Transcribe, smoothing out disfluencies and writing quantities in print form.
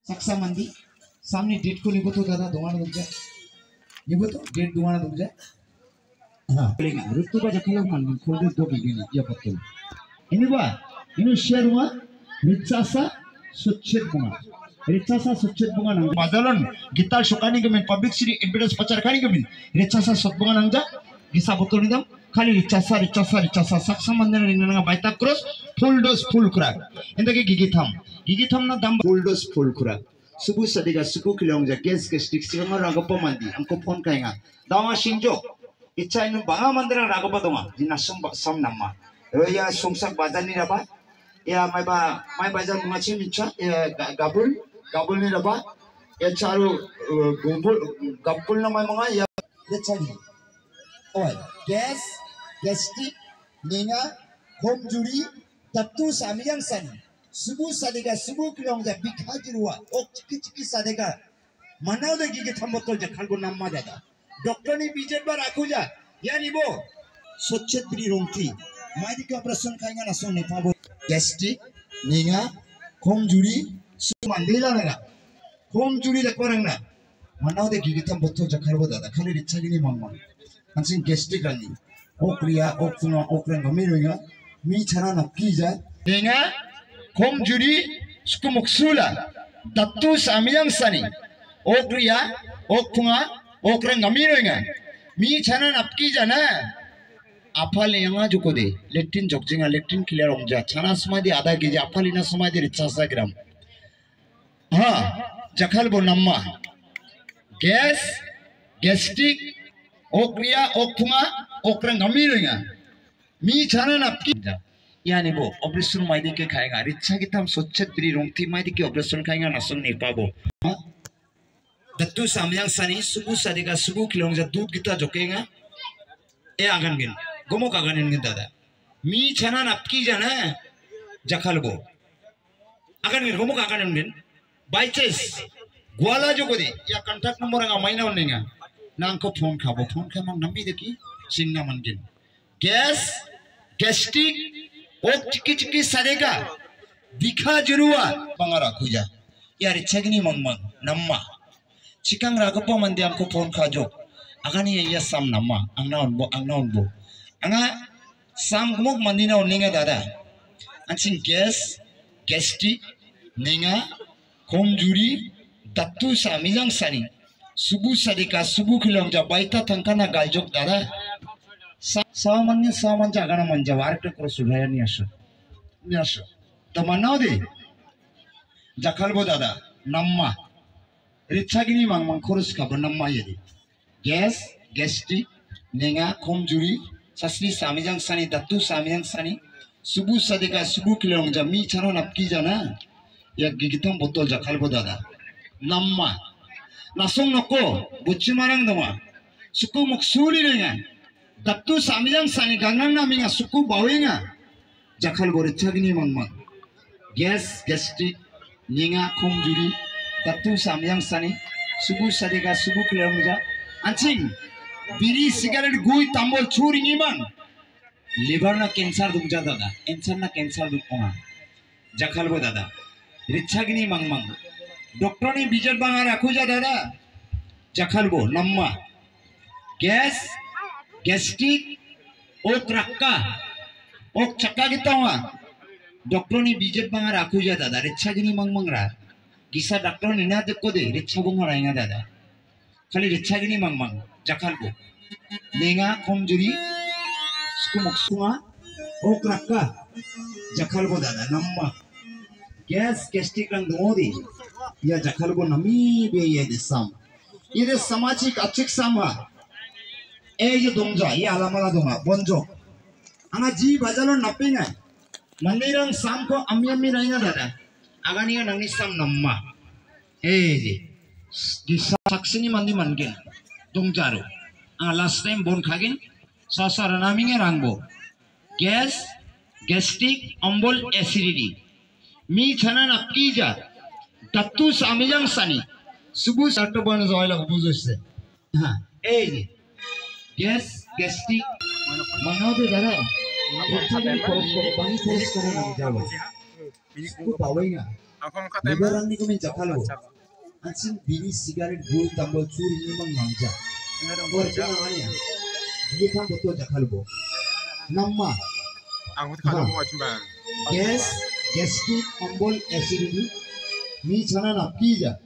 saksa mandi samni date ko nibo to dada dongana dongja nibo to date dongana dongja ha lenga rutu ba jakhala man kolde do begini ya patul ini ba ini share ma ritasa succhet bunga ritasa succhet bunga nang bazalon gital shokani gemen public city evidence pacar kani gemen ritasa sot bunga nangja gisa botol nidam kali ritasa saksa mandana ringa baita cross full dose full crack endake gigitham na dam full dose full crack subu sadiga suku kilongja gas stick singa ragapa mandi amko phone kainga dawa singjo icha inu banga mandana ragapa donga jina som namma ya sungsak bazani raba ya mai bazar mungachi mincha gabul ni raba ya charu gabul na mai manga ya chali oi gas gastric ninga homjuri tatu samyang sani subu sadega subu kilongja bikhajiruwa ok chiki sadega manau de gige thambotol je khalgo namma dada doctor ni bijet bar akuja yani bo sochetri rongti maidika operation kainga na sonne pabo gastric ninga homjuri mandela na homjuri le korangna manau de gige thambotol je khalgo dada khali richagini mamma ansin gastric ani okriya okfunga okrenga miringa mi chana na pija ninga homjuri skumuksula tatu samyang sani okriya okfunga okrenga miringa mi chana na pija apale yanga jukode lectin jokjinga lectin clear omja chana samadi ada keji apalina samadi 50 gram ha jakhal bo namma gas gastric okriya okfunga okrenga miringa mi chana na pija yani bo operation maidi ke khaega richa gitam sochet bri rongti maidi ke operation khaega nasong ne pabo datu samyang sani subu sadega subu kilongja dud gita jokenga e agan gin gomo kaganin gin dada mi chana napki jana jakhalbo agan gin gomo kaganin gin by chance gwala jogodi ya contact number nga maina onenga nangko phone khamang nambi deki singna mangin gas gastric ok chiki sadega dikha juruwa bangara khuja yari chagini mangmang namma chikang ragapa mandi amko phone khajo agani ya sam namma angna onbo anga sam gumok mandina oninga dada anchin gas gastric ninga komjuri tatu samijang sani subu sadika subu kilongja baita tangkana galjok dada saman jagana manja warta cross udaya ni asho tamanau de jakhalbo dada namma richagini mangmang khorus khaba namma yedi gas gastric ninga komjuri sasri samijang sani tatu samijang sani subu sadika subu kilongja mi chano napki jana ya gigitam botol jakhalbo dada namma nasong noko buchimarang doma suku muksuli renga tatu samyang sani gangang naminga suku bawenga jakhal gore chagini mangmang gas gastric ninga komjuri tatu samyang sani subu sadega subu kilongja anching biri cigarette gui tambol churi nimang liver na cancer dungja dada cancer dukonga jakhal go dada richagini mangmang doctor ni bijet banga rakhuja dada jakhalbo namma gas gastric ok rakka ok chakka gitawa doctor ni bijet banga rakhuja dada richagini mangmangra gisa doctor ni na dekko de richabunga rainga dada khali richagini mangmang jakhalbo nenga komjuri skumoksunga ok rakka jakhalbo dada namma gas gastric rang dodi ya jakhalbo nami be ye desam ide samajik achik samha এই যে দংজা এই আলামালা দংা বঞ্জো আনা জি বাজালো নাপিঙা মন্দিরং সামকো আমি রাইনা দাদা আগানিয়া নাংনি সাম নাম্মা এই যে সাকসিনি মান্দি মানগেন দংজারো আ last time বন খাগেন সাসার নামিঙে রাংবো gas gastric অম্বল অ্যাসিডিটি মি ছানা নাপকি যা তাতু সামিজাং সানি সুবু সাটো বন জয়লা বুঝছে হ্যাঁ এই যে gas gastric manau de dara apcha ni khorus kore pani khorus kore na jawa ko pawenga Angkong kata Liberan ni kami jakalo. Ansin bini sigaret gul tambal curi ni mang mangja. Or kena ania. Dia kan betul jakalo bo. Nama Angkut kalau mau cuma gas, gastric, ambol, acidity. Ni chana na pija.